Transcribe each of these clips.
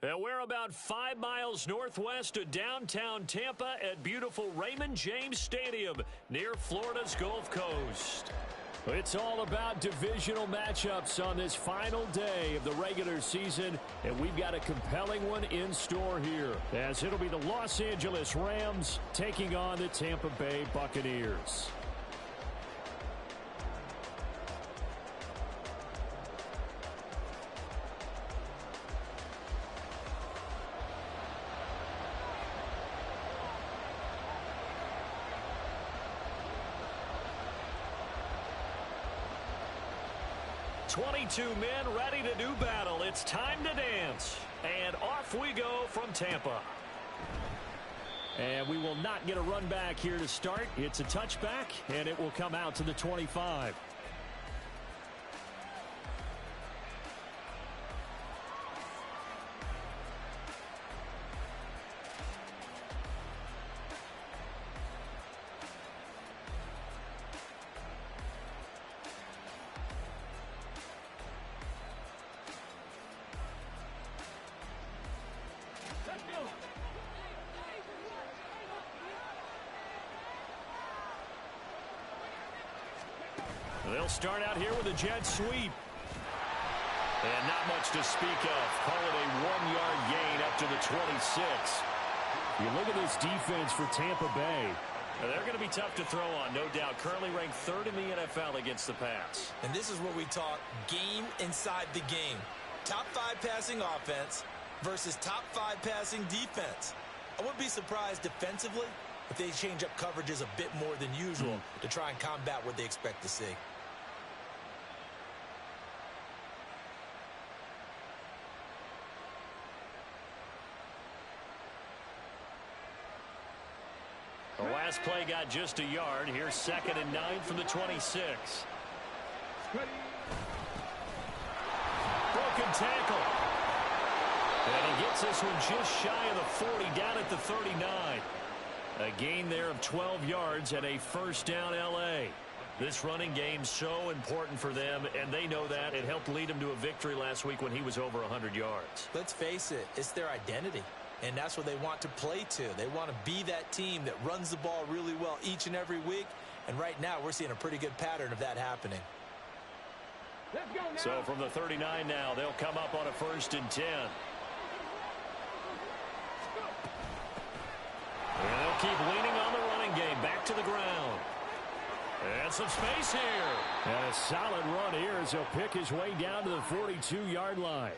And we're about 5 miles northwest of downtown Tampa at beautiful Raymond James Stadium near Florida's Gulf Coast. It's all about divisional matchups on this final day of the regular season, and we've got a compelling one in store here, as it'll be the Los Angeles Rams taking on the Tampa Bay Buccaneers. Two men ready to do battle. It's time to dance. And off we go from Tampa. And we will not get a run back here to start. It's a touchback, and it will come out to the 25. They'll start out here with a jet sweep. And not much to speak of. Call it a 1-yard gain up to the 26. You look at this defense for Tampa Bay. They're going to be tough to throw on, no doubt. Currently ranked 3rd in the NFL against the pass. And this is what we talk, game inside the game. Top 5 passing offense versus top 5 passing defense. I wouldn't be surprised defensively if they change up coverages a bit more than usual to try and combat what they expect to see. The last play got just a yard. Here's 2nd and 9 from the 26. Broken tackle. And he gets this one just shy of the 40, down at the 39. A gain there of 12 yards and a first down L.A. This running game so important for them, and they know that. It helped lead them to a victory last week when he was over 100 yards. Let's face it, it's their identity. And that's what they want to play to. They want to be that team that runs the ball really well each and every week. And right now, we're seeing a pretty good pattern of that happening. Let's go now. So from the 39 now, they'll come up on a 1st and 10. And they'll keep leaning on the running game. Back to the ground. And some space here. And a solid run here as he'll pick his way down to the 42-yard line.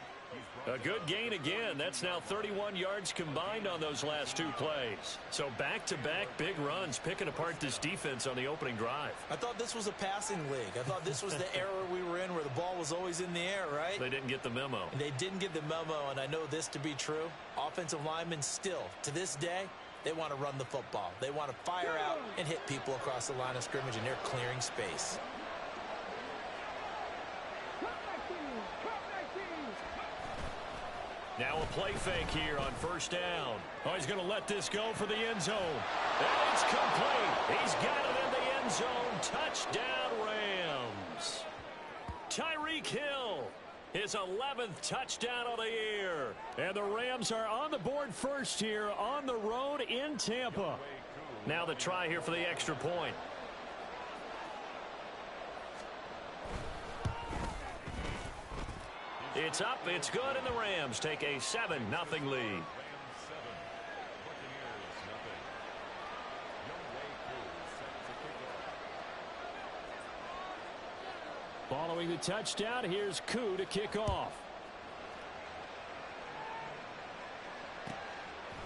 A good gain again. That's now 31 yards combined on those last 2 plays. So back-to-back big runs, picking apart this defense on the opening drive. I thought this was a passing league. I thought this was the era we were in where the ball was always in the air, right? They didn't get the memo. And they didn't get the memo, and I know this to be true. Offensive linemen still, to this day, they want to run the football. They want to fire out and hit people across the line of scrimmage, and they're clearing space. Now a play fake here on 1st down. Oh, he's going to let this go for the end zone. And it's complete. He's got it in the end zone. Touchdown, Rams. Tyreek Hill, his 11th touchdown of the year. And the Rams are on the board first here on the road in Tampa. Now the try here for the extra point. It's up, it's good, and the Rams take a 7-0 lead. Following the touchdown, here's Koo to kick off.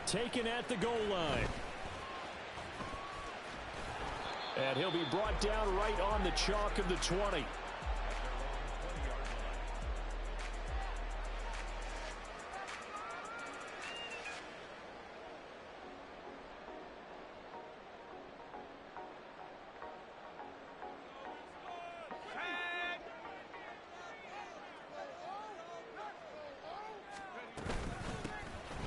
Taken at the goal line. And he'll be brought down right on the chalk of the 20.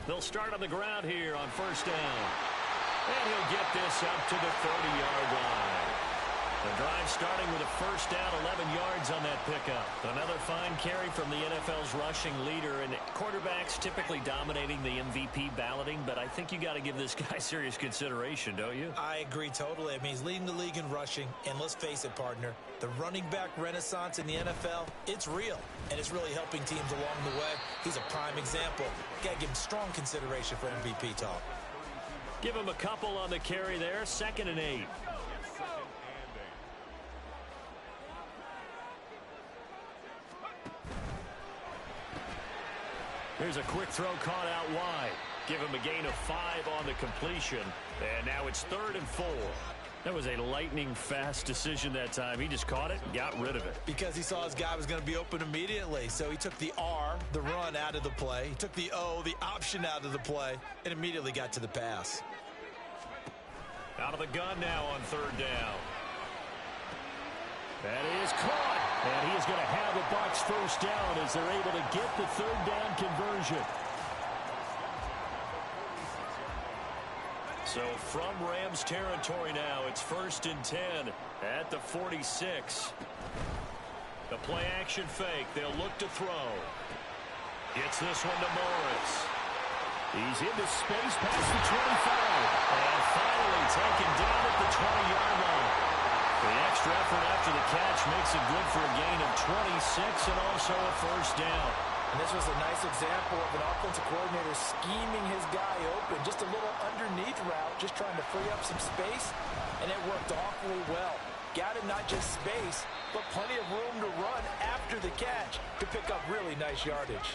They'll start on the ground here on 1st down. And he'll get this up to the 30-yard line. The drive starting with a first down, 11 yards on that pickup. Another fine carry from the NFL's rushing leader, and quarterbacks typically dominating the MVP balloting, but I think you got to give this guy serious consideration, don't you? I agree totally. I mean, he's leading the league in rushing, and let's face it, partner, the running back renaissance in the NFL, it's real, and it's really helping teams along the way. He's a prime example. Got to give him strong consideration for MVP talk. Give him a couple on the carry there, 2nd and 8. Here's a quick throw caught out wide. Give him a gain of 5 on the completion. And now it's 3rd and 4. That was a lightning-fast decision that time. He just caught it and got rid of it. Because he saw his guy was going to be open immediately. So he took the R, the run, out of the play. He took the O, the option, out of the play, and immediately got to the pass. Out of the gun now on 3rd down. That is caught. And he is going to have the Bucs first down as they're able to get the 3rd down conversion. So from Rams territory now, it's 1st and 10 at the 46. The play action fake. They'll look to throw. Gets this one to Morris. He's into space past the 25. And finally taken down at the 20-yard line. The extra effort after the catch makes it good for a gain of 26 and also a first down. And this was a nice example of an offensive coordinator scheming his guy open. Just a little underneath route, just trying to free up some space, and it worked awfully well. Got him not just space, but plenty of room to run after the catch to pick up really nice yardage.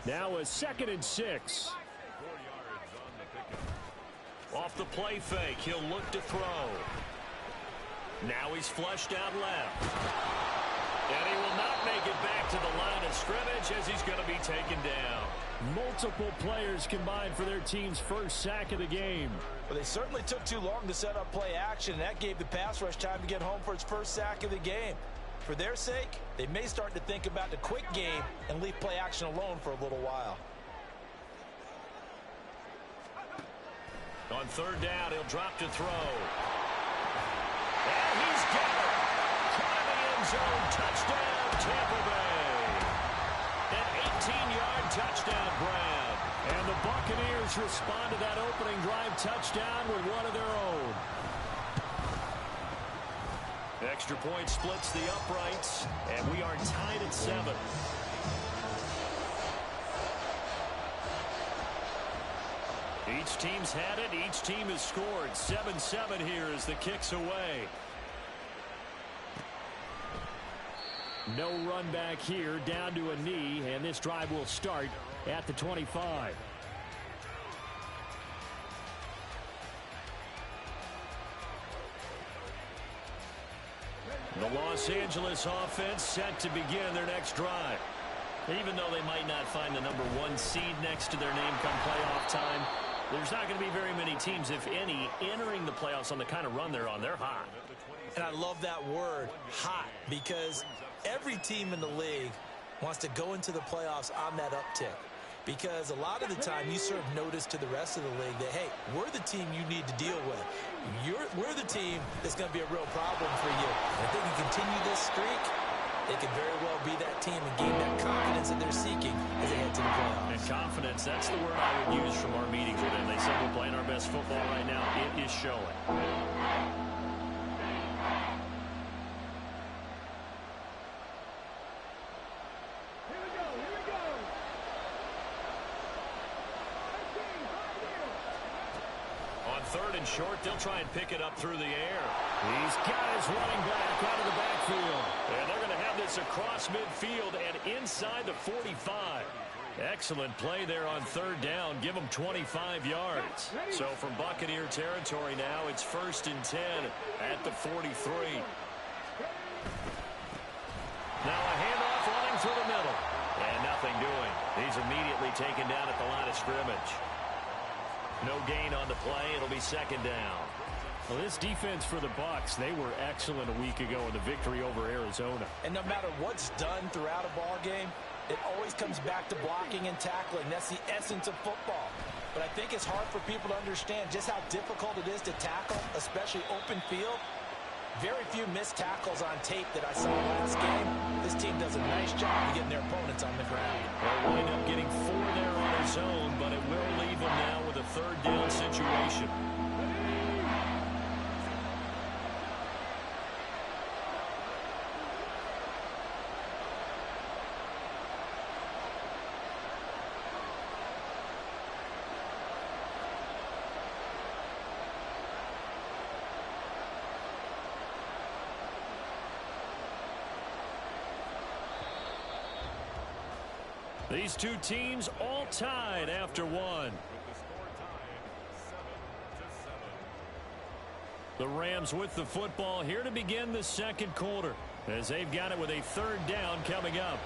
Now a 2nd and 6. Off the play fake, he'll look to throw. Now he's flushed out left. And he will not make it back to the line of scrimmage as he's going to be taken down. Multiple players combined for their team's first sack of the game. Well, they certainly took too long to set up play action, and that gave the pass rush time to get home for its first sack of the game. For their sake, they may start to think about the quick game and leave play action alone for a little while. On 3rd down, he'll drop to throw. And he's got it. Caught in the end zone. Touchdown, Tampa Bay. An 18-yard touchdown grab. And the Buccaneers respond to that opening drive touchdown with one of their own. Extra point splits the uprights, and we are tied at 7. Each team's had it. Each team has scored. 7-7 here as the kick's away. No run back here, down to a knee, and this drive will start at the 25. The Los Angeles offense set to begin their next drive. Even though they might not find the number 1 seed next to their name come playoff time, there's not going to be very many teams, if any, entering the playoffs on the kind of run they're on. They're hot. And I love that word, hot, because every team in the league wants to go into the playoffs on that uptick. Because a lot of the time you serve notice to the rest of the league that, hey, we're the team you need to deal with. We're the team that's going to be a real problem for you. And if they can continue this streak, they could very well be that team and gain that confidence that they're seeking as they head to the playoffs. And confidence, that's the word I would use from our meetings with them. They said we're playing our best football right now. It is showing. On 3rd and short, they'll try and pick it up through the air. He's got his running back out of the backfield. And they're going to have this across midfield and inside the 45. Excellent play there on 3rd down. Give them 25 yards. So from Buccaneer territory now, it's 1st and 10 at the 43. Now a handoff running through the middle. And nothing doing. He's immediately taken down at the line of scrimmage. No gain on the play. It'll be 2nd down. Well, this defense for the Bucs, they were excellent a week ago in the victory over Arizona. And no matter what's done throughout a ball game, it always comes back to blocking and tackling. That's the essence of football. But I think it's hard for people to understand just how difficult it is to tackle, especially open field. Very few missed tackles on tape that I saw last game. This team does a nice job of getting their opponents on the ground. They'll wind up getting 4 there on his own, but it will leave him now with a third down situation. These two teams all tied after one. The Rams with the football here to begin the second quarter, as they've got it with a third down coming up.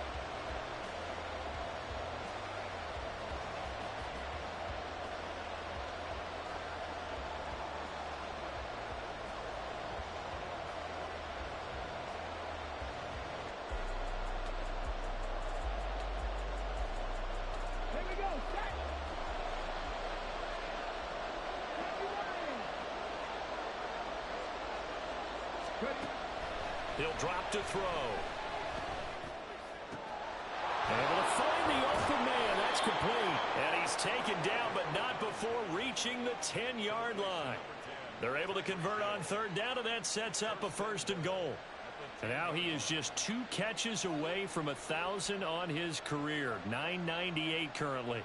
He'll drop to throw. Able to find the open man. That's complete. And he's taken down, but not before reaching the 10-yard line. They're able to convert on third down, and that sets up a first and goal. And now he is just 2 catches away from 1,000 on his career. 998 currently.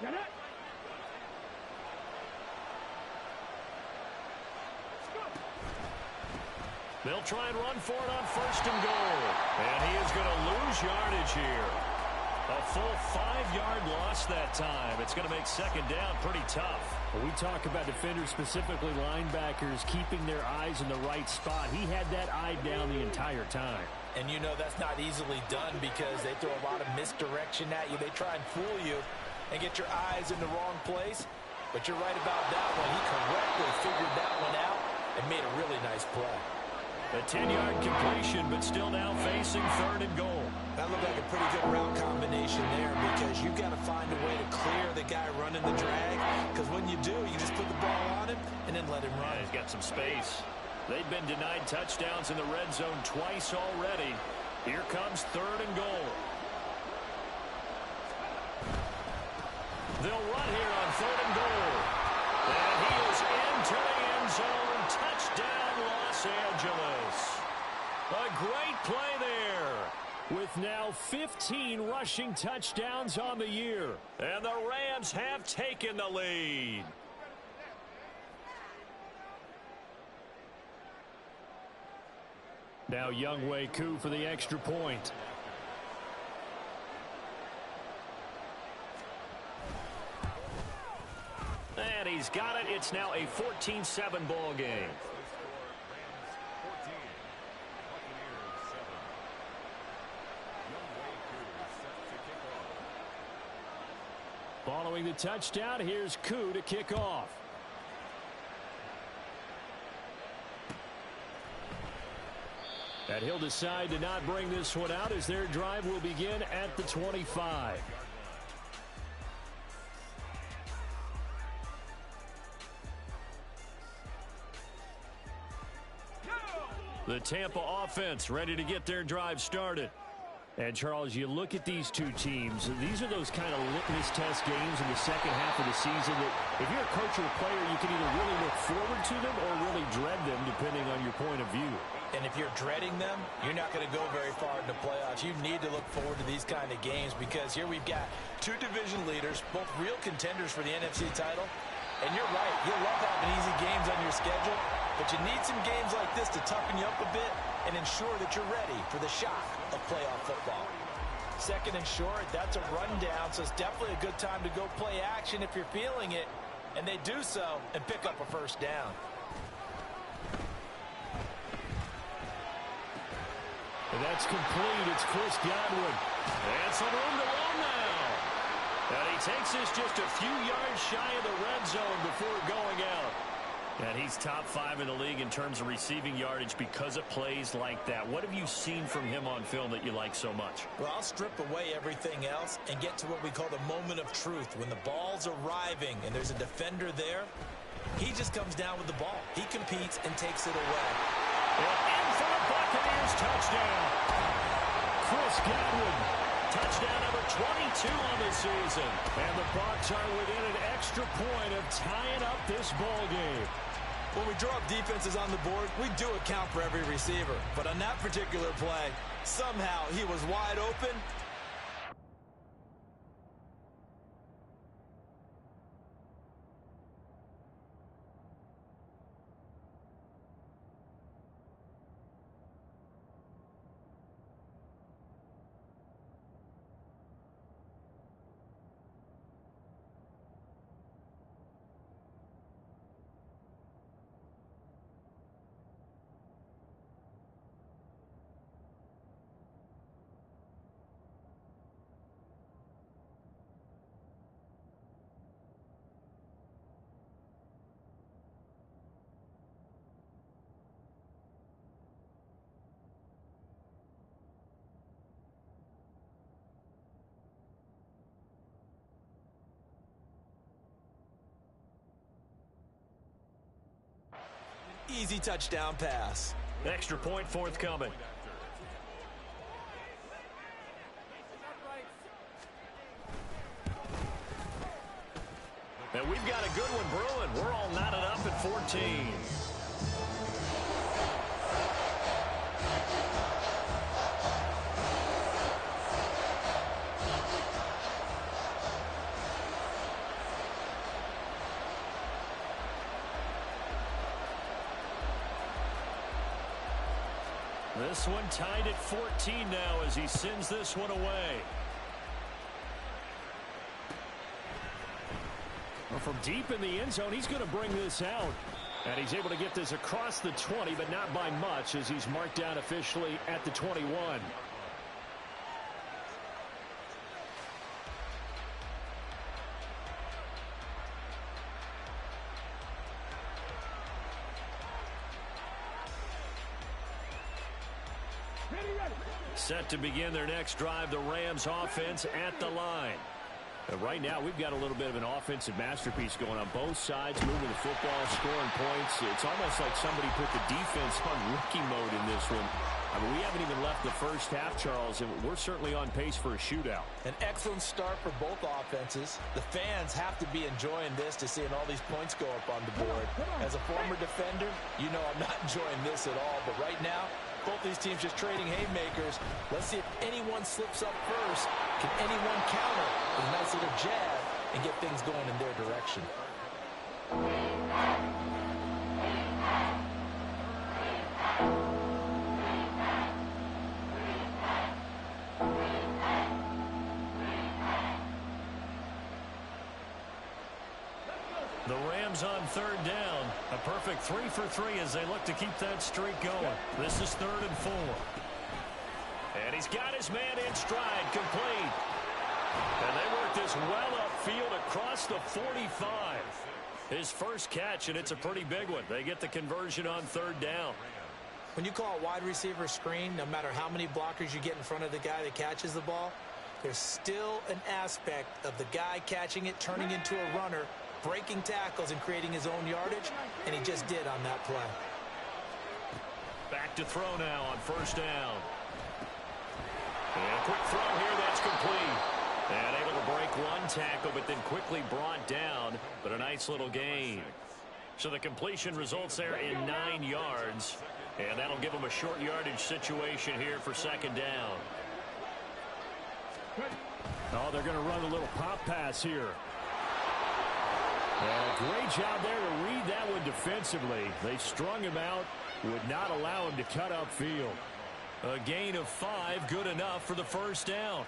Get it. They'll try and run for it on first and goal. And he is going to lose yardage here. A full 5-yard loss that time. It's going to make second down pretty tough. When we talk about defenders, specifically linebackers, keeping their eyes in the right spot, he had that eye down the entire time. And you know that's not easily done because they throw a lot of misdirection at you. They try and fool you and get your eyes in the wrong place. But you're right about that one. He correctly figured that one out and made a really nice play. A 10-yard completion, but still now facing third and goal. That looked like a pretty good route combination there because you've got to find a way to clear the guy running the drag. Because when you do, you just put the ball on him and then let him run. Yeah, he's got some space. They've been denied touchdowns in the red zone twice already. Here comes third and goal. They'll run here on third and goal. And he is into the end zone. Touchdown, Los Angeles. A great play there. With now 15 rushing touchdowns on the year. And the Rams have taken the lead. Now Younghoe Koo for the extra point. And he's got it. It's now a 14-7 ball game. Following the touchdown, here's Koo to kick off. And he'll decide to not bring this one out as their drive will begin at the 25. The Tampa offense ready to get their drive started. And, Charles, you look at these two teams, these are those kind of litmus test games in the second half of the season that if you're a coach or a player, you can either really look forward to them or really dread them, depending on your point of view. And if you're dreading them, you're not going to go very far in the playoffs. You need to look forward to these kind of games because here we've got 2 division leaders, both real contenders for the NFC title. And you're right, you'll love having easy games on your schedule, but you need some games like this to toughen you up a bit and ensure that you're ready for the shock of playoff football. Second and short, that's a rundown, so it's definitely a good time to go play action if you're feeling it. And they do so and pick up a first down. And that's complete. It's Chris Godwin. And some room to run now. And he takes this just a few yards shy of the red zone before going out. And he's top 5 in the league in terms of receiving yardage because of plays like that. What have you seen from him on film that you like so much? Well, I'll strip away everything else and get to what we call the moment of truth. When the ball's arriving and there's a defender there, he just comes down with the ball. He competes and takes it away. And in for the Buccaneers touchdown. Chris Godwin, touchdown number 22 on the season. And the Bucs are within an extra point of tying up this ball game. When we draw up defenses on the board, we do account for every receiver. But on that particular play, somehow he was wide open. Easy touchdown pass. Extra point forthcoming. And we've got a good one brewing. We're all knotted up at 14. This one tied at 14 now as he sends this one away. Well, from deep in the end zone, he's going to bring this out. And he's able to get this across the 20, but not by much as he's marked down officially at the 21. Set to begin their next drive, the Rams offense at the line. And right now, we've got a little bit of an offensive masterpiece going on both sides, moving the football, scoring points. It's almost like somebody put the defense on rookie mode in this one. I mean, we haven't even left the first half, Charles, and we're certainly on pace for a shootout. An excellent start for both offenses. The fans have to be enjoying this to seeing all these points go up on the board. As a former defender, you know I'm not enjoying this at all. But right now, both these teams just trading haymakers. Let's see if anyone slips up first. Can anyone counter with a nice little jab and get things going in their direction? The Rams on third down. A perfect 3 for 3 as they look to keep that streak going. This is 3rd and 4. And he's got his man in stride, complete. And they work this well upfield across the 45. His first catch, and it's a pretty big one. They get the conversion on third down. When you call a wide receiver screen, no matter how many blockers you get in front of the guy that catches the ball, there's still an aspect of the guy catching it, turning into a runner, breaking tackles and creating his own yardage, and he just did on that play. Back to throw now on first down. And a quick throw here, that's complete. And able to break one tackle, but then quickly brought down, but a nice little gain. So the completion results there in 9 yards, and that'll give them a short yardage situation here for second down. Oh, they're going to run a little pop pass here. And a great job there to read that one defensively. They strung him out, would not allow him to cut upfield. A gain of 5, good enough for the first down.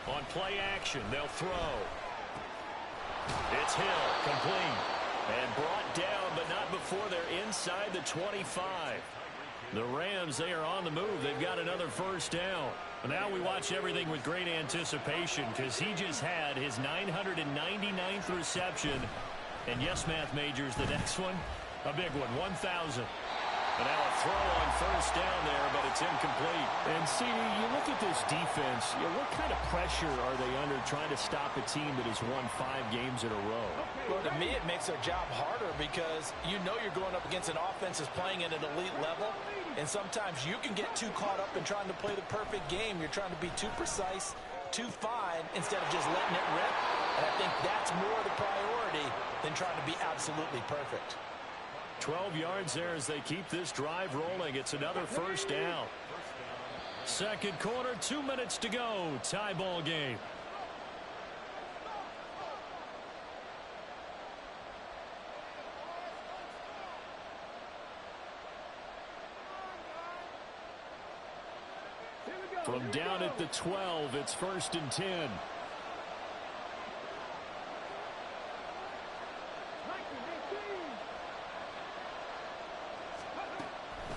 On play action, they'll throw. It's Hill, complete. And brought down, but not before they're inside the 25. The Rams, they are on the move. They've got another first down. Now we watch everything with great anticipation because he just had his 999th reception. And yes, math majors, the next one, a big one, 1,000. And now a throw on first down there, but it's incomplete. And see, you look at this defense, what kind of pressure are they under trying to stop a team that has won 5 games in a row? Well, to me, it makes their job harder because you know you're going up against an offense that's playing at an elite level. And sometimes you can get too caught up in trying to play the perfect game. You're trying to be too precise, too fine, instead of just letting it rip. And I think that's more the priority than trying to be absolutely perfect. 12 yards there as they keep this drive rolling. It's another first down. Second quarter, 2 minutes to go. Tie ball game. From down at the 12, it's 1st and 10.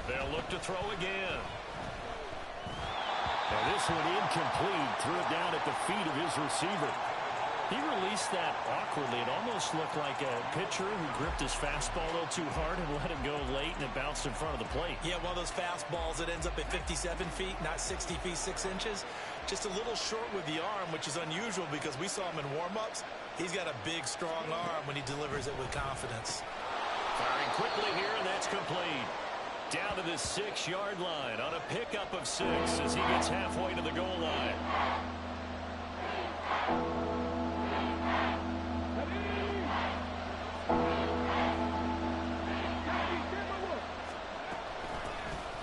They'll look to throw again. And this one incomplete. Threw it down at the feet of his receiver. He released that awkwardly. It almost looked like a pitcher who gripped his fastball a little too hard and let it go late, and it bounced in front of the plate. Yeah, one of those fastballs that ends up at 57 feet, not 60 feet, 6 inches. Just a little short with the arm, which is unusual because we saw him in warm-ups. He's got a big, strong arm when he delivers it with confidence. Firing quickly here, and that's complete. Down to the 6-yard line on a pickup of 6 as he gets halfway to the goal line.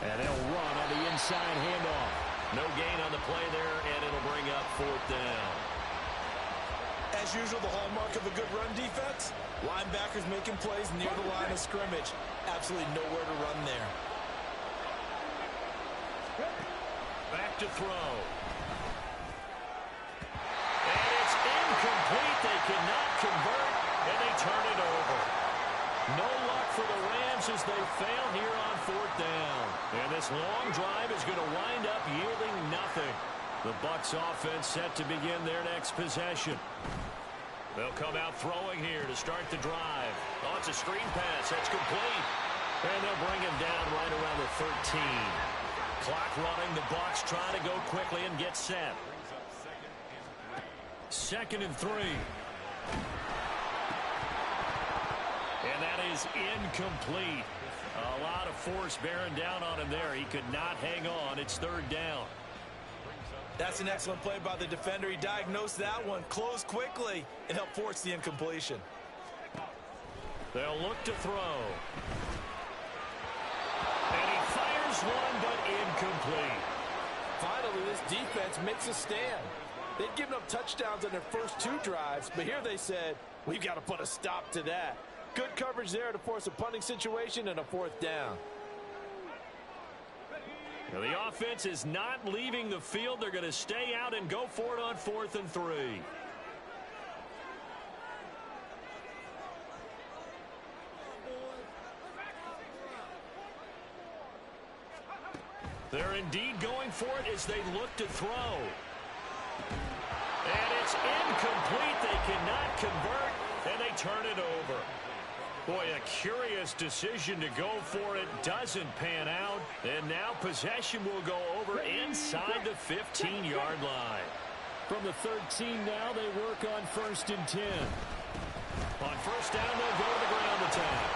And they'll run on the inside handoff. No gain on the play there, and it'll bring up 4th down. As usual, the hallmark of a good run defense, linebackers making plays near the line of scrimmage. Absolutely nowhere to run there. Back to throw. And it's incomplete. They cannot convert, and they turn it over. No luck for the Rams as they fail here on 4th down. And this long drive is going to wind up yielding nothing. The Bucs offense set to begin their next possession. They'll come out throwing here to start the drive. Oh, it's a screen pass. That's complete. And they'll bring him down right around the 13. Clock running. The Bucs trying to go quickly and get set. 2nd and 3. And that is incomplete. A lot of force bearing down on him there. He could not hang on. It's 3rd down. That's an excellent play by the defender. He diagnosed that one, closed quickly, and helped force the incompletion. They'll look to throw. And he fires one, but incomplete. Finally, this defense makes a stand. They'd given up touchdowns on their first 2 drives, but here they said, we've got to put a stop to that. Good coverage there to force a punting situation and a 4th down. Now the offense is not leaving the field. They're going to stay out and go for it on 4th and 3. They're indeed going for it as they look to throw. And it's incomplete. They cannot convert, and they turn it over. Boy, a curious decision to go for it. Doesn't pan out. And now possession will go over inside the 15-yard line. From the 13 now, they work on 1st and 10. On 1st down, they'll go to the ground attack.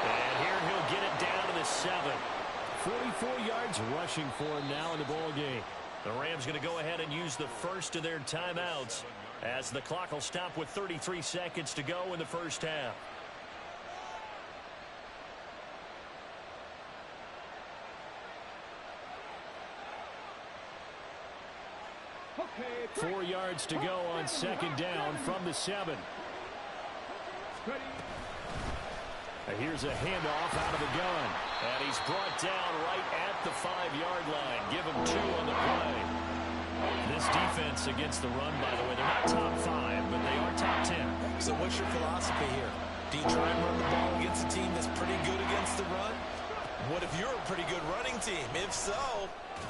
And here he'll get it down to the 7. 44 yards rushing for him now in the ball game. The Rams going to go ahead and use the first of their timeouts as the clock will stop with 33 seconds to go in the first half. Okay, 4 yards to go on 2nd down from the 7. Here's a handoff out of the gun. And he's brought down right at the 5-yard line. Give him 2 on the play. This defense against the run, by the way, they're not top 5, but they are top 10. So what's your philosophy here? Do you try and run the ball against a team that's pretty good against the run? What if you're a pretty good running team? If so,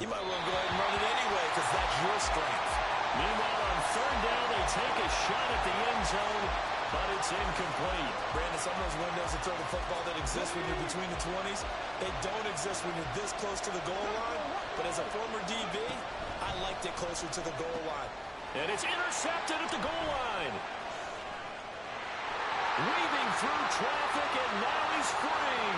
you might want to go ahead and run it anyway because that's your strength. Meanwhile, on third down, they take a shot at the end zone, but it's incomplete. Brandon, some of those windows to throw the football that exist when you're between the 20s, they don't exist when you're this close to the goal line. But as a former DB, I liked it closer to the goal line. And it's intercepted at the goal line. Weaving through traffic, and now he's free.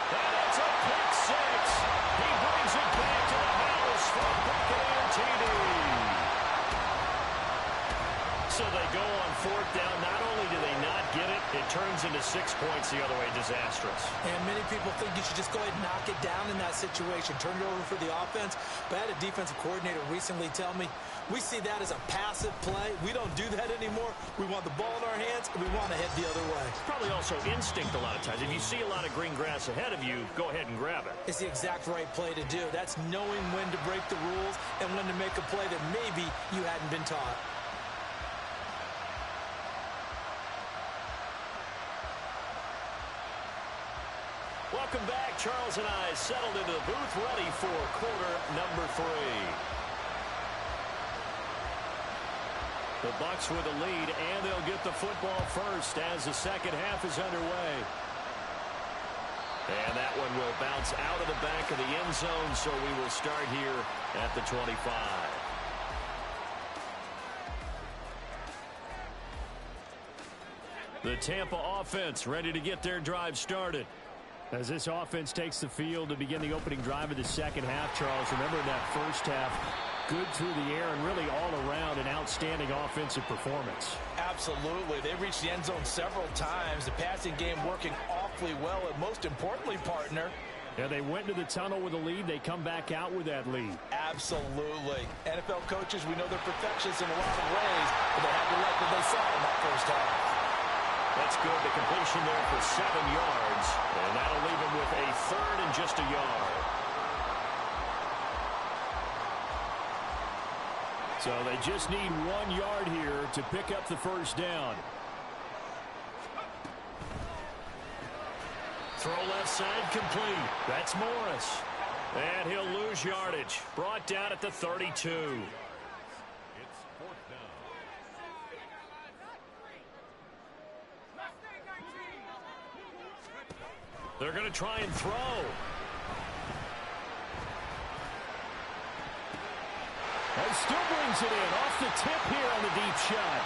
And it's a pick six. He brings it back to the house for a Buccaneer TD. So they go on fourth down. Not only do they not get it, it turns into 6 points the other way. Disastrous. And many people think you should just go ahead and knock it down in that situation. Turn it over for the offense. But I had a defensive coordinator recently tell me, we see that as a passive play. We don't do that anymore. We want the ball in our hands, and we want to head the other way. Probably also instinct a lot of times. If you see a lot of green grass ahead of you, go ahead and grab it. It's the exact right play to do. That's knowing when to break the rules and when to make a play that maybe you hadn't been taught. Welcome back. Charles and I settled into the booth, ready for quarter number 3. The Bucs with a lead, and they'll get the football first as the second half is underway. And that one will bounce out of the back of the end zone, so we will start here at the 25. The Tampa offense ready to get their drive started. As this offense takes the field to begin the opening drive of the second half, Charles, remember in that first half, good through the air and really all around an outstanding offensive performance. Absolutely. They reached the end zone several times. The passing game working awfully well, and most importantly, partner, yeah, they went to the tunnel with a lead. They come back out with that lead. Absolutely. NFL coaches, we know they're perfectionists in a lot of ways, but they had to like what they saw in that first half. That's good. The completion there for 7 yards. And that'll leave him with a third and just a yard. So they just need 1 yard here to pick up the first down. Throw left side complete. That's Morris. And he'll lose yardage. Brought down at the 32. They're going to try and throw. And still brings it in off the tip here on the deep shot.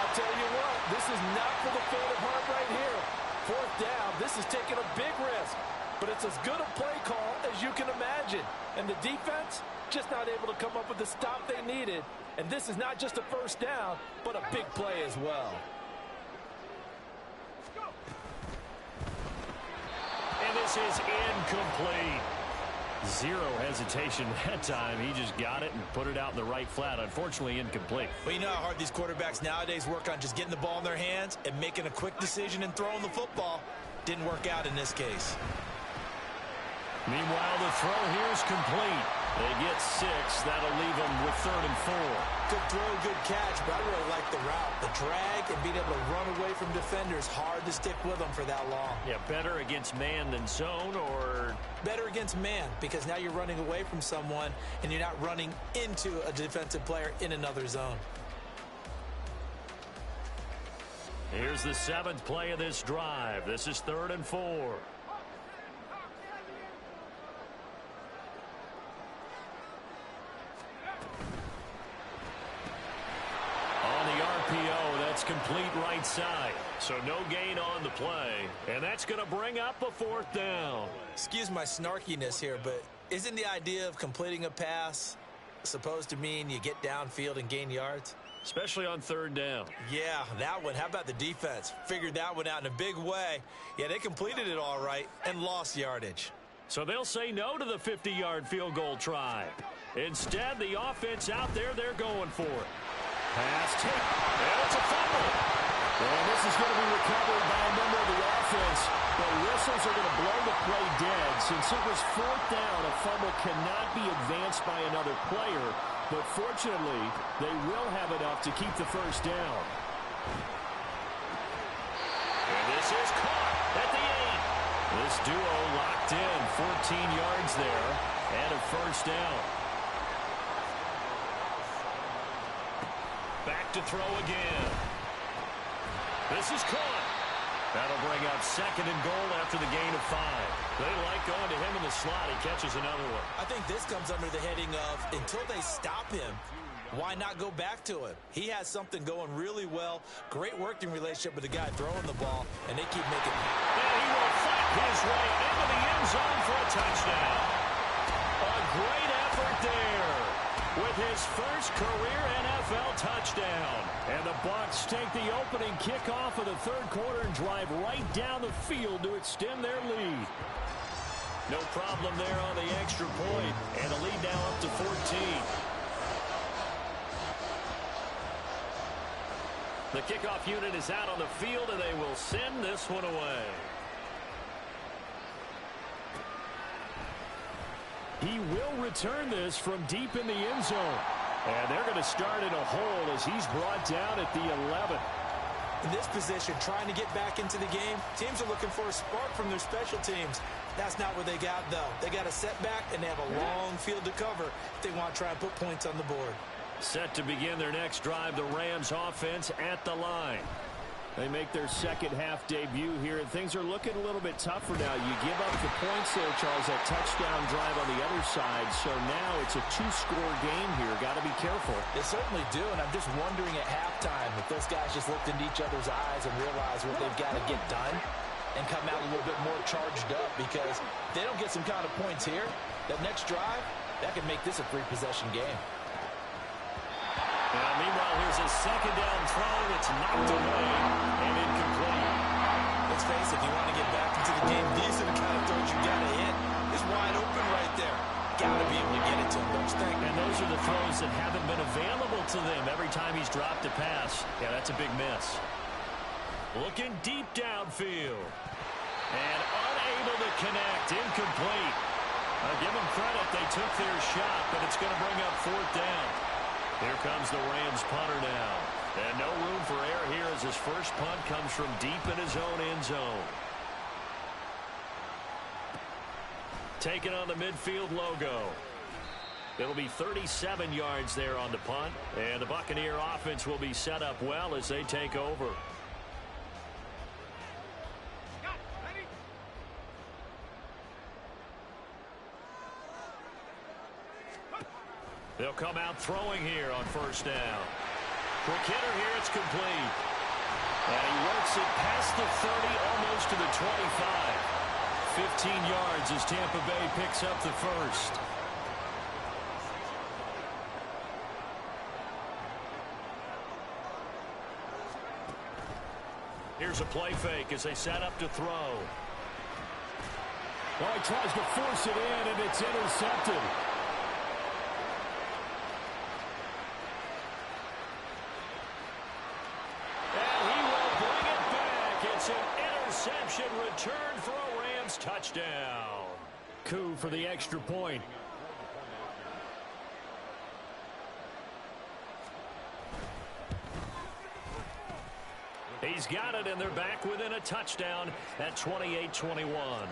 I'll tell you what, this is not for the faint of heart right here. Fourth down, this is taking a big risk. But it's as good a play call as you can imagine. And the defense just not able to come up with the stop they needed. And this is not just a first down, but a big play as well. And this is incomplete. Zero hesitation that time. He just got it and put it out in the right flat. Unfortunately, incomplete. Well, you know how hard these quarterbacks nowadays work on just getting the ball in their hands and making a quick decision and throwing the football. Didn't work out in this case. Meanwhile, the throw here is complete. They get 6. That'll leave them with 3rd and 4. Good throw, good catch, but I really like the route. The drag and being able to run away from defenders. Hard to stick with them for that long. Yeah, better against man than zone, or better against man, because now you're running away from someone and you're not running into a defensive player in another zone. Here's the 7th play of this drive. This is 3rd and 4. RPO, that's complete right side. So no gain on the play. And that's going to bring up a 4th down. Excuse my snarkiness here, but isn't the idea of completing a pass supposed to mean you get downfield and gain yards? Especially on 3rd down. Yeah, that one. How about the defense? Figured that one out in a big way. Yeah, they completed it all right and lost yardage. So they'll say no to the 50-yard field goal try. Instead, the offense out there, they're going for it. Pass tape. And it's a fumble. And this is going to be recovered by a member of the offense. The whistles are going to blow the play dead. Since it was 4th down, a fumble cannot be advanced by another player. But fortunately, they will have enough to keep the first down. this is caught at the 8. This duo locked in, 14 yards there, and a first down. Back to throw again. This is caught. That'll bring up second and goal after the gain of 5. They like going to him in the slot. He catches another one. I think this comes under the heading of until they stop him, why not go back to him? He has something going really well. Great working relationship with the guy throwing the ball, and they keep making it. And he will fight his way into the end zone for a touchdown. A great effort there with his first career NFL touchdown. And the Bucs take the opening kickoff of the third quarter and drive right down the field to extend their lead. No problem there on the extra point, and the lead now up to 14. The kickoff unit is out on the field, and they will send this one away. He will return this from deep in the end zone. And they're going to start in a hole as he's brought down at the 11. In this position, trying to get back into the game, teams are looking for a spark from their special teams. That's not what they got, though. They got a setback, and they have a long field to cover if they want to try and put points on the board. Set to begin their next drive, the Rams offense at the line. They make their second half debut here, and things are looking a little bit tougher now. You give up the points there, Charles, that touchdown drive on the other side. So now it's a 2-score game here. Got to be careful. They certainly do, and I'm just wondering at halftime if those guys just looked into each other's eyes and realized what they've got to get done and come out a little bit more charged up, because if they don't get some kind of points here, that next drive, that could make this a 3-possession game. Meanwhile, here's a second down throw. It's knocked away and incomplete. Let's face it, if you want to get back into the game, these are the kind of throws you got to hit. It's wide open right there. Got to be able to get it to him, don't you think? And those are the throws that haven't been available to them every time he's dropped a pass. Yeah, that's a big miss. Looking deep downfield. And unable to connect. Incomplete. Give them credit. They took their shot, but it's going to bring up fourth down. Here comes the Rams punter now. And no room for error here as his first punt comes from deep in his own end zone. Taking on the midfield logo. It'll be 37 yards there on the punt. And the Buccaneer offense will be set up well as they take over. They'll come out throwing here on first down. Quick hitter here, it's complete. And he works it past the 30, almost to the 25. 15 yards as Tampa Bay picks up the first. Here's a play fake as they set up to throw. Well, he tries to force it in, and it's intercepted. Interception return for a Rams touchdown. Coup for the extra point. He's got it, and they're back within a touchdown at 28-21.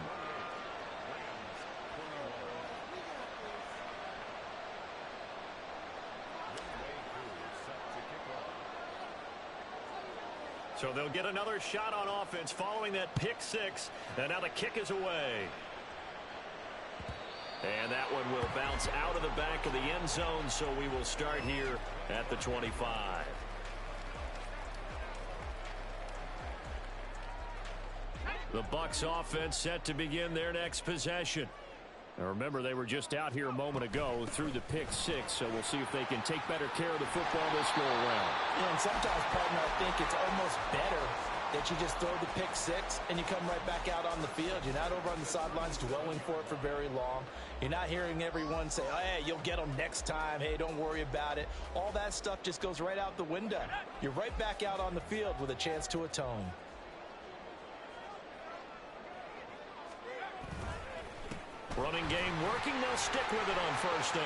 So they'll get another shot on offense following that pick six. And now the kick is away. And that one will bounce out of the back of the end zone, so we will start here at the 25. The Bucs offense set to begin their next possession. Now remember, they were just out here a moment ago through the pick six, so we'll see if they can take better care of the football this go around. Yeah, and sometimes, partner, I think it's almost better that you just throw the pick six and you come right back out on the field. You're not over on the sidelines dwelling for it for very long. You're not hearing everyone say, oh, hey, you'll get them next time. Hey, don't worry about it. All that stuff just goes right out the window. You're right back out on the field with a chance to atone. Running game working. They'll stick with it on first down.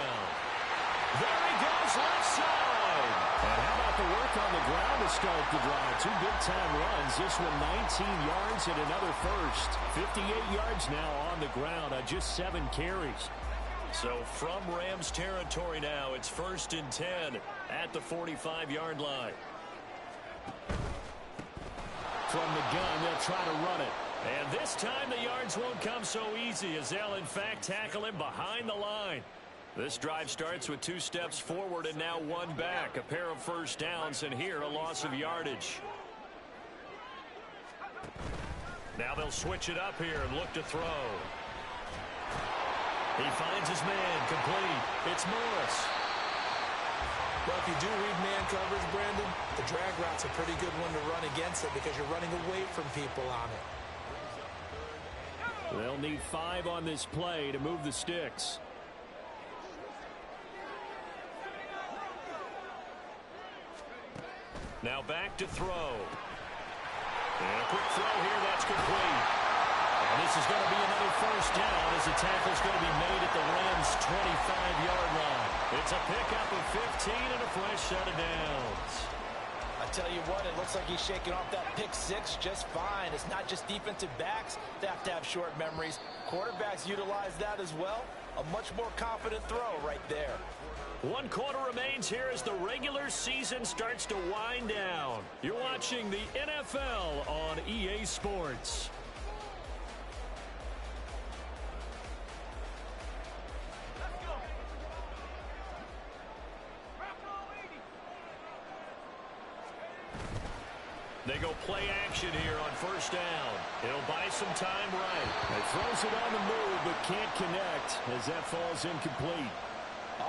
There he goes, left side. And how about the work on the ground to start the drive? Two big-time runs. This one 19 yards and another first. 58 yards now on the ground on just 7 carries. So from Rams territory now, it's 1st and 10 at the 45-yard line. From the gun, they'll try to run it. And this time the yards won't come so easy as they'll, in fact, tackle him behind the line. This drive starts with 2 steps forward and now 1 back. A pair of first downs, and here a loss of yardage. Now they'll switch it up here and look to throw. He finds his man, complete. It's Morris. Well, if you do read man coverage, Brandon, the drag route's a pretty good one to run against it because you're running away from people on it. They'll need 5 on this play to move the sticks. Now back to throw. And a quick throw here, that's complete. And this is going to be another first down as the tackle's going to be made at the Rams' 25-yard line. It's a pickup of 15 and a fresh set of downs. I tell you what, it looks like he's shaking off that pick 6 just fine. It's not just defensive backs that have to have short memories. Quarterbacks utilize that as well. A much more confident throw right there. 1 quarter remains here as the regular season starts to wind down. You're watching the NFL on EA Sports. They go play action here on first down. It'll buy some time right. He throws it on the move but can't connect as that falls incomplete.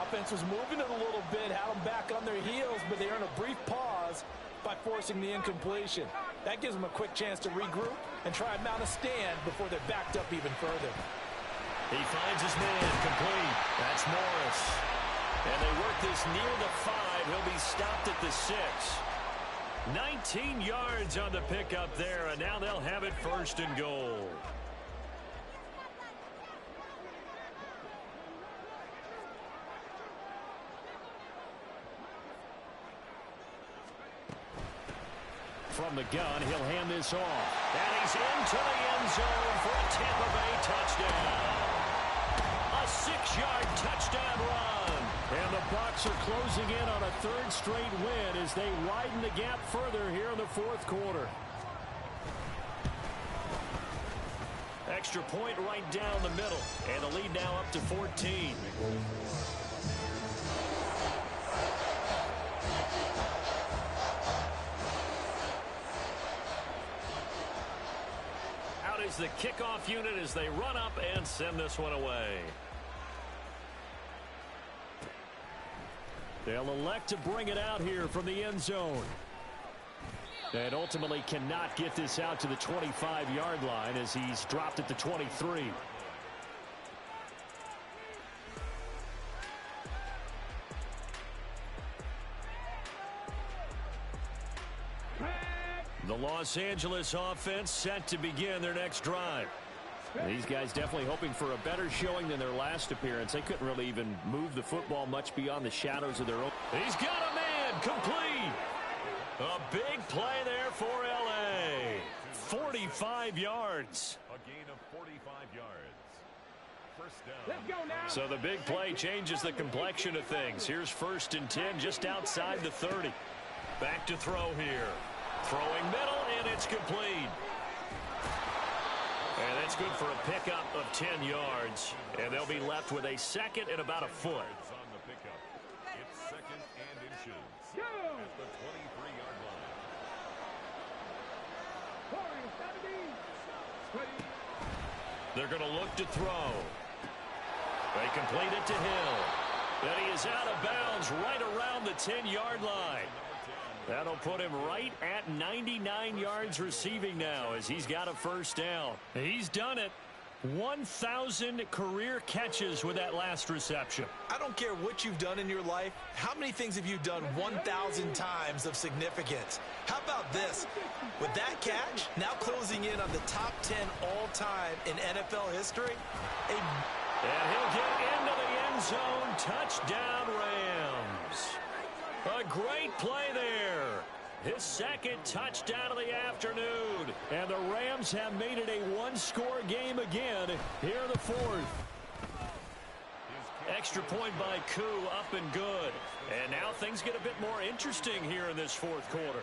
Offense was moving it a little bit, had them back on their heels, but they earn a brief pause by forcing the incompletion. That gives them a quick chance to regroup and try and mount a stand before they're backed up even further. He finds his man, complete. That's Morris. And they work this near the 5. He'll be stopped at the 6. 19 yards on the pickup there, and now they'll have it 1st and goal. From the gun, he'll hand this off. And he's into the end zone for a Tampa Bay touchdown. A 6-yard touchdown run. And the Bucs are closing in on a 3rd straight win as they widen the gap further here in the 4th quarter. Extra point right down the middle. And the lead now up to 14. Out is the kickoff unit as they run up and send this one away. They'll elect to bring it out here from the end zone. And ultimately cannot get this out to the 25-yard line as he's dropped at the 23. The Los Angeles offense set to begin their next drive. These guys definitely hoping for a better showing than their last appearance. They couldn't really even move the football much beyond the shadows of their own. He's got a man, complete. A big play there for L.A. 45 yards. A gain of 45 yards. First down. Let's go now. So the big play changes the complexion of things. Here's 1st and 10 just outside the 30. Back to throw here. Throwing middle, and it's complete. And that's good for a pickup of 10 yards. And they'll be left with a 2nd and about a foot. On the pickup. It's 2nd and inches. Go. At the 23-yard line. They're going to look to throw. They complete it to Hill. And he is out of bounds right around the 10-yard line. That'll put him right at 99 yards receiving now as he's got a first down. He's done it. 1,000 career catches with that last reception. I don't care what you've done in your life. How many things have you done 1,000 times of significance? How about this? With that catch, now closing in on the top 10 all-time in NFL history. And he'll get into the end zone. Touchdown, Rams. A great play there. His second touchdown of the afternoon. And the Rams have made it a one-score game again here in the fourth. Extra point by Koo, up and good. And now things get a bit more interesting here in this fourth quarter.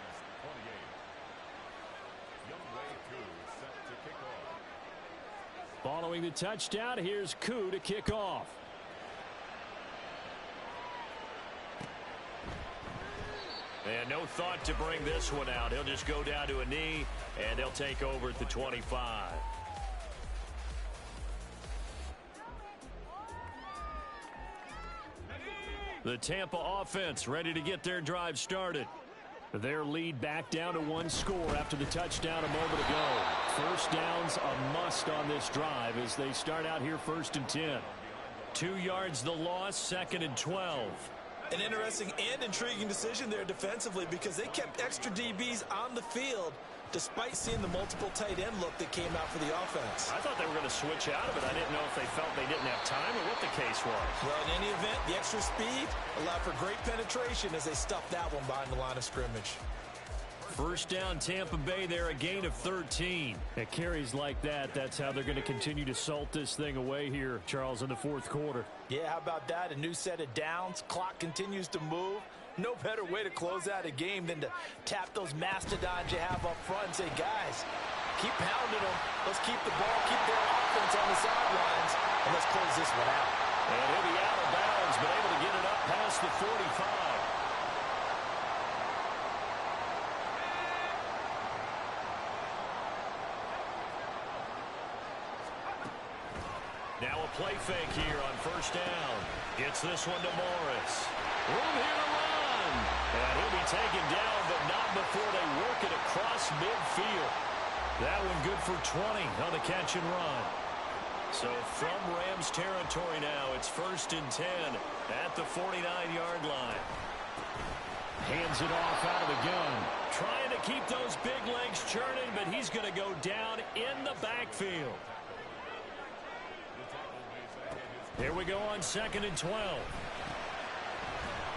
Following the touchdown, here's Koo to kick off. And no thought to bring this one out. He'll just go down to a knee, and they'll take over at the 25. The Tampa offense ready to get their drive started. Their lead back down to one score after the touchdown a moment ago. First down's a must on this drive as they start out here 1st and 10. 2 yards the loss, 2nd and 12. An interesting and intriguing decision there defensively because they kept extra DBs on the field despite seeing the multiple tight end look that came out for the offense. I thought they were going to switch out of it. I didn't know if they felt they didn't have time or what the case was. Well, in any event, the extra speed allowed for great penetration as they stuffed that one behind the line of scrimmage. First down, Tampa Bay there, a gain of 13. At carries like that, that's how they're going to continue to salt this thing away here, Charles, in the fourth quarter. Yeah, how about that? A new set of downs. Clock continues to move. No better way to close out a game than to tap those mastodons you have up front and say, guys, keep pounding them. Let's keep the ball, keep their offense on the sidelines, and let's close this one out. And he'll be out of bounds, but able to get it up past the 45. Now a play fake here on first down. Gets this one to Morris. Room here to run. And he'll be taken down, but not before they work it across midfield. That one good for 20 on the catch and run. So from Rams territory now, it's 1st and 10 at the 49-yard line. Hands it off out of the gun. Trying to keep those big legs churning, but he's going to go down in the backfield. Here we go on 2nd and 12.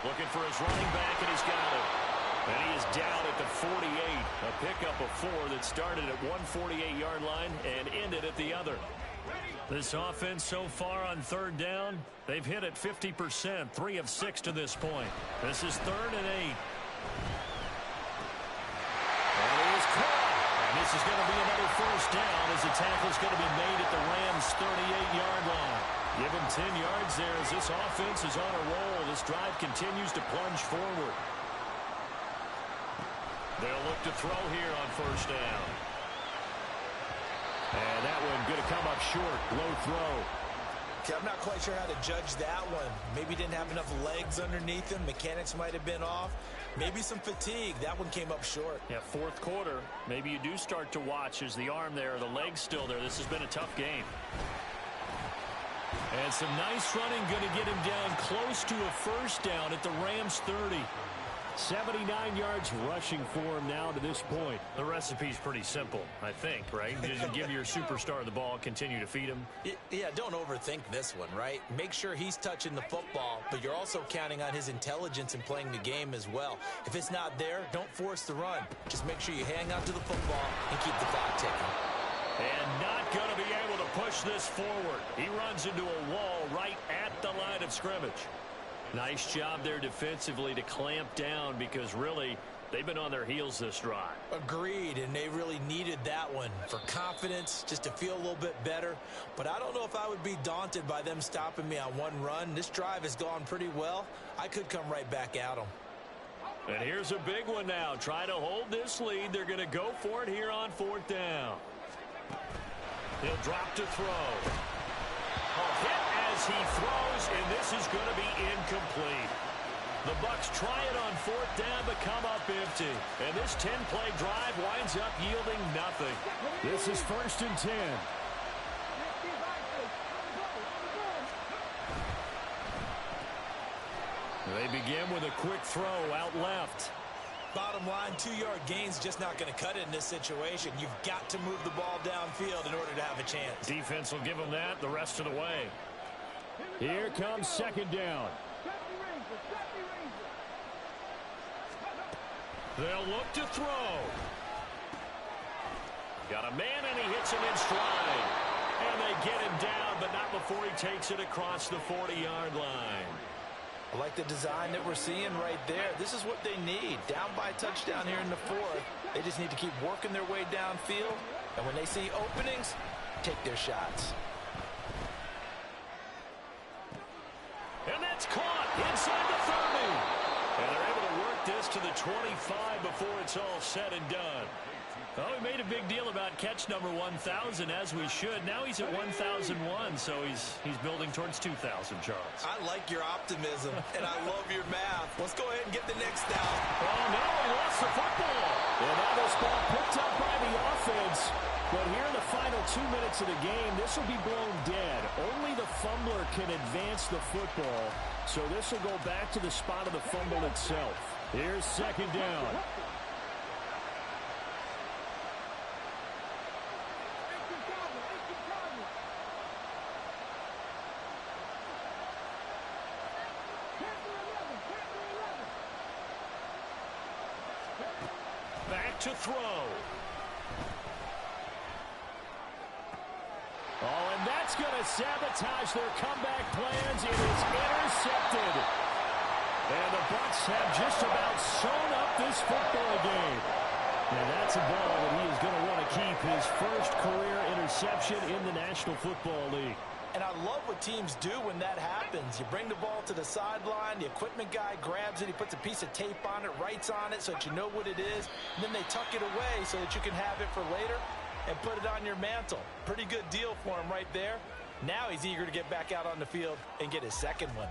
Looking for his running back, and he's got it. And he is down at the 48. A pickup of 4 that started at one 48-yard line and ended at the other. This offense so far on 3rd down, they've hit it 50%, 3 of 6 to this point. This is 3rd and 8. And he is caught. And this is going to be another first down as the tackle is going to be made at the Rams' 38-yard line. Give him 10 yards there as this offense is on a roll. This drive continues to plunge forward. They'll look to throw here on first down. And that one going to come up short. Low throw. Okay, I'm not quite sure how to judge that one. Maybe didn't have enough legs underneath him. Mechanics might have been off. Maybe some fatigue. That one came up short. Yeah, fourth quarter. Maybe you do start to watch as the arm there, the leg's still there. This has been a tough game. And some nice running, going to get him down close to a first down at the Rams' 30. 79 yards rushing for him now to this point. The recipe's pretty simple, I think, right? Just give your superstar the ball, continue to feed him. Yeah, don't overthink this one, right? Make sure he's touching the football, but you're also counting on his intelligence in playing the game as well. If it's not there, don't force the run. Just make sure you hang on to the football and keep the clock ticking. And not going to be able to push this forward. He runs into a wall right at the line of scrimmage. Nice job there defensively to clamp down because really they've been on their heels this drive. Agreed, and they really needed that one for confidence, just to feel a little bit better. But I don't know if I would be daunted by them stopping me on one run. This drive has gone pretty well. I could come right back at them. And here's a big one now. Trying to hold this lead. They're going to go for it here on 4th down. He'll drop to throw. A hit as he throws, and this is going to be incomplete. The Bucs try it on 4th down, but come up empty. And this 10-play drive winds up yielding nothing. This is 1st and 10. They begin with a quick throw out left. Bottom line, 2-yard gain's just not going to cut it in this situation. You've got to move the ball downfield in order to have a chance. Defense will give them that the rest of the way. Here comes 2nd down. They'll look to throw. Got a man, and he hits him in stride. And they get him down, but not before he takes it across the 40-yard line. I like the design that we're seeing right there. This is what they need. Down by a touchdown here in the fourth. They just need to keep working their way downfield. And when they see openings, take their shots. And that's caught inside the 30. And they're able to work this to the 25 before it's all said and done. Oh, we made a big deal about catch number 1,000, as we should. Now he's at 1,001, so he's building towards 2,000, Charles. I like your optimism, and I love your math. Let's go ahead and get the next down. Oh, no, he lost the football. And now this ball picked up by the offense. But here in the final 2 minutes of the game, this will be blown dead. Only the fumbler can advance the football, so this will go back to the spot of the fumble itself. Here's second down. Back to throw. Oh, and that's going to sabotage their comeback plans. It is intercepted. And the Bucs have just about sewn up this football game. And that's a ball that he is going to want to keep, his first career interception in the National Football League. And I love what teams do when that happens. You bring the ball to the sideline, the equipment guy grabs it, he puts a piece of tape on it, writes on it so that you know what it is, and then they tuck it away so that you can have it for later and put it on your mantle. Pretty good deal for him right there. Now he's eager to get back out on the field and get his second one.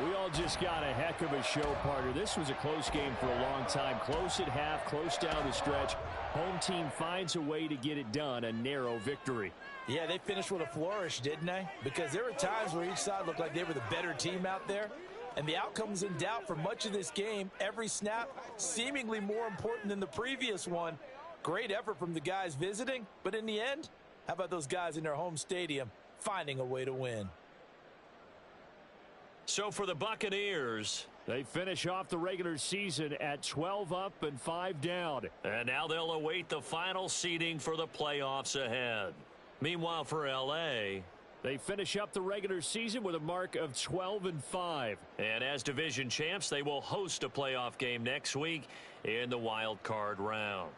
We all just got a heck of a show, partner. This was a close game for a long time. Close at half, close down the stretch. Home team finds a way to get it done, a narrow victory. Yeah, they finished with a flourish, didn't they? Because there were times where each side looked like they were the better team out there. And the outcome was in doubt for much of this game. Every snap seemingly more important than the previous one. Great effort from the guys visiting. But in the end, how about those guys in their home stadium finding a way to win? So for the Buccaneers, they finish off the regular season at 12 up and 5 down. And now they'll await the final seeding for the playoffs ahead. Meanwhile, for L.A., they finish up the regular season with a mark of 12 and 5. And as division champs, they will host a playoff game next week in the wild card round.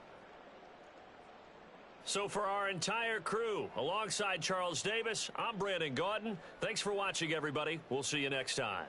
So for our entire crew, alongside Charles Davis, I'm Brandon Gaudin. Thanks for watching, everybody. We'll see you next time.